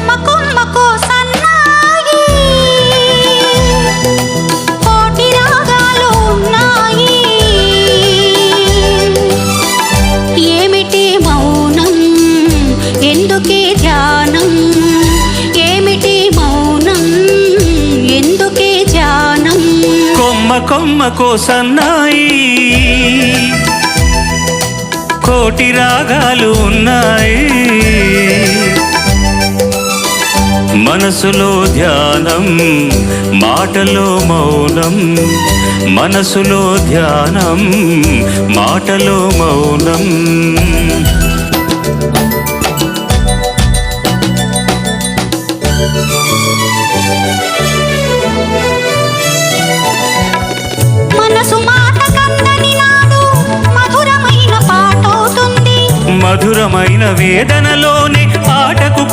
కొమ్మ కొమ్మకో సన్నాయి కోటి రాగాలు ఉన్నాయి ఏమిటి మౌనం ఎందుకే ధ్యానం ఏమిటి మౌనం ఎందుకే ధ్యానం కొమ్మ కొమ్మకో సన్నాయి కోటి రాగాలు ఉన్నాయి మనసులో ధ్యానం మాటలో మౌనం మనసులో ధ్యానం మాటలో మౌనం మనసు మాట కందని నాడు మధురమైన పాటవుతుంది మధురమైన వేదనలోనే పాటకు